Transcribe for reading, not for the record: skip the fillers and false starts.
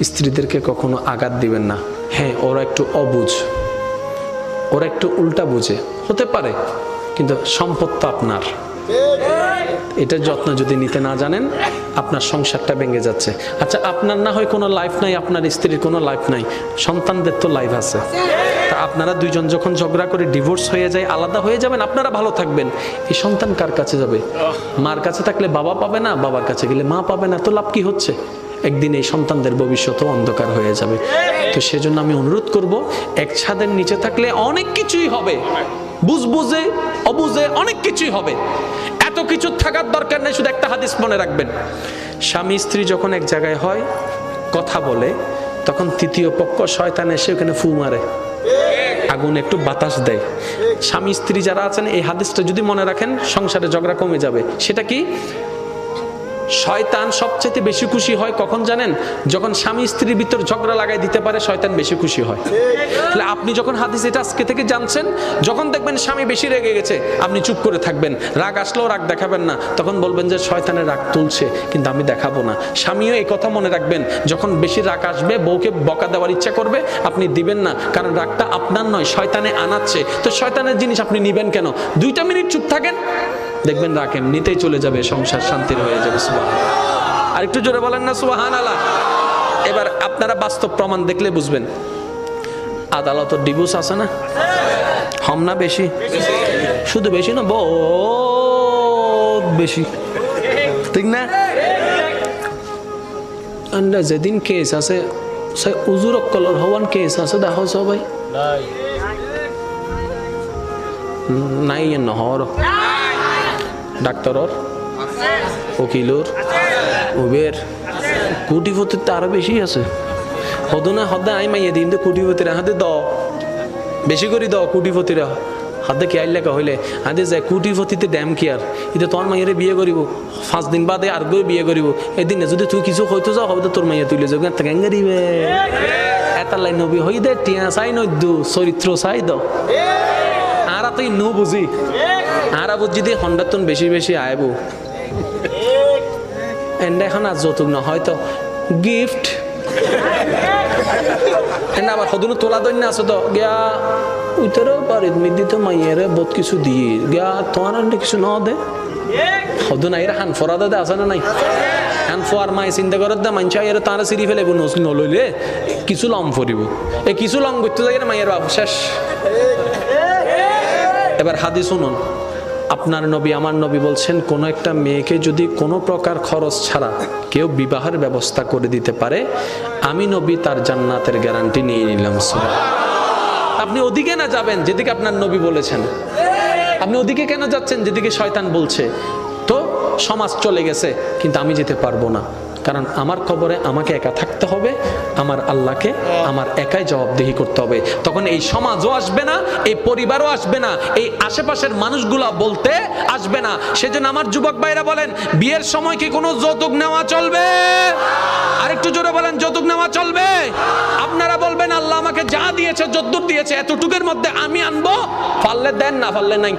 স্ত্রীদেরকে কখনো আঘাত দিবেন না। হ্যাঁ, ওরা একটু অবুঝ, ওরা একটু উল্টা বুঝে হতে পারে, কিন্তু সম্পদ তো আপনার। এটার যত্ন যদি নিতে না জানেন, আপনার সংসারটা ভেঙে যাচ্ছে। আচ্ছা, আপনার না হয় কোনো লাইফ নাই, আপনার স্ত্রীর কোনো লাইফ নাই, সন্তানদের তো লাইফ আছে। তা আপনারা দুইজন যখন ঝগড়া করে ডিভোর্স হয়ে যায়, আলাদা হয়ে যাবেন, আপনারা ভালো থাকবেন, এই সন্তান কার কাছে যাবে? মার কাছে থাকলে বাবা পাবে না, বাবার কাছে গেলে মা পাবে না, তো লাভ কি হচ্ছে? একদিন এই সন্তানদের ভবিষ্যৎও অন্ধকার হয়ে যাবে। তো সেজন্য আমি অনুরোধ করব, এক ছাদের নিচে থাকলে অনেক কিছুই হবে, বুঝে অবুঝে অনেক কিছুই হবে। এত কিছু থাকার দরকার নেই, শুধু একটা হাদিস মনে রাখবেন। স্বামী স্ত্রী যখন এক জায়গায় হয়, কথা বলে, তখন তৃতীয় পক্ষ শয়তান এসে ওখানে ফু মারে, আগুন একটু বাতাস দেয়। স্বামী স্ত্রী যারা আছেন, এই হাদিসটা যদি মনে রাখেন, সংসারে ঝগড়া কমে যাবে। সেটা কি? শয়তান সবচেয়ে বেশি খুশি হয় কখন জানেন? যখন স্বামী স্ত্রীর ভিতর ঝগড়া লাগাই দিতে পারে, শয়তান বেশি খুশি হয়। তাহলে আপনি যখন হাদিস এটা আজকে থেকে জানছেন, যখন দেখবেন স্বামী বেশি রেগে গেছে, আপনি চুপ করে থাকবেন। রাগ আসলেও রাগ দেখাবেন না, তখন বলবেন যে শয়তানের রাগ তুলছে, কিন্তু আমি দেখাবো না। স্বামীও এই কথা মনে রাখবেন, যখন বেশি রাগ আসবে, বউকে বকা দেওয়ার ইচ্ছা করবে, আপনি দিবেন না, কারণ রাগটা আপনার নয়, শয়তানে আনাচ্ছে। তো শয়তানের জিনিস আপনি নিবেন কেন? 2 মিনিট চুপ থাকেন, দেখবেন রাগ এমনিতেই চলে যাবে, সংসার শান্তির হয়ে যাবে। সুবহানাল্লাহ। আর একটু জোরে বলেন না সুবহানাল্লাহ। এবার আপনারা বাস্তব প্রমাণ দেখলে বুঝবেন। আদালতের ডিভোর্স আছে না? কম না বেশি? শুধু বেশি না, বহুত বেশি, ঠিক না? যেদিন কেস আছে, সে উজুর কলর হওয়ান কেস আছে, দেখো সবাই নাই নহর, ডাক্তারর, উকিলর, উবের, কোটিপতির তো আরো বেশি আছে। হদ না হদে আই মাইয়ে দিন তো কোটিপতিরা হাতে দ বেশি করে দাও, কোটিপতিরা হাতে কে আইলে হইলে হাতে যায় কোটিপতিতে ড্যাম কি আর এটা তোর মাইয়েরে বিয়ে করিব, 5 দিন বাদে আর গই বিয়ে করিব। এদিন যদি তুই কিছু হইতো যাও, হবে তো তোর মাইয়া তুলে যাও, কেঙ্গা দিবে এটা লাইন নবী হই দে, টিয়া চাই নদ্দু চরিত্র চাই দ। আর তুই নু বুঝি আর বুঝি দিয়ে হন্ডাতন বেশি বেশি আইব। এন্ড এখন আর যৌতুক না, হয়তো গিফট। আবার সদুনো তোলা দৈন্য আছে তো গিয়া উইতেরও পারি মিদি তো মাইয়ের বহুত কিছু দিয়ে গিয়া তোমার কিছু ন দে সদু নাই হান ফরা দে আছে না নাই? হান ফোয়ার মাই চিন্তা করে দে মানছে এর তারা সিঁড়ি ফেলে নলইলে কিছু লম ফরিব, এই কিছু লম করতে যাই না মাইয়ের বাবু শেষ। এবার হাদিস শুনুন, আপনার নবী আমার নবী বলছেন, কোন একটা মেয়েকে যদি কোনো প্রকার খরচ ছাড়া কেউ বিবাহের ব্যবস্থা করে দিতে পারে, আমি নবী তার জান্নাতের গ্যারান্টি নিয়ে নিলাম। আপনি ওদিকে না যাবেন যেদিকে আপনার নবী বলেছেন, আপনি ওদিকে কেন যাচ্ছেন যেদিকে শয়তান বলছে? তো সমাজ চলে গেছে, কিন্তু আমি যেতে পারবো না, কারণ আমার কবরে আমাকে একা থাকতে হবে, আমার আল্লাহকে আমার একাই জবাবদিহি করতে হবে। তখন এই সমাজও আসবে না, এই পরিবারও আসবে না, এই আশেপাশের মানুষগুলা বলতে আসবে না। সেজন্য আমার যুবক ভাইরা বলেন, বিয়ের সময় কি কোনো যৌতুক নেওয়া চলবে? আরেকটু জোরে বলেন, যৌতুক নেওয়া চলবে? আপনারা বলবেন আল্লাহ আমাকে যা দিয়েছে, যদ্দূর দিয়েছে, এতটুকুর মধ্যে আমি আনবো, পারলে দেন, না পারলে নাই।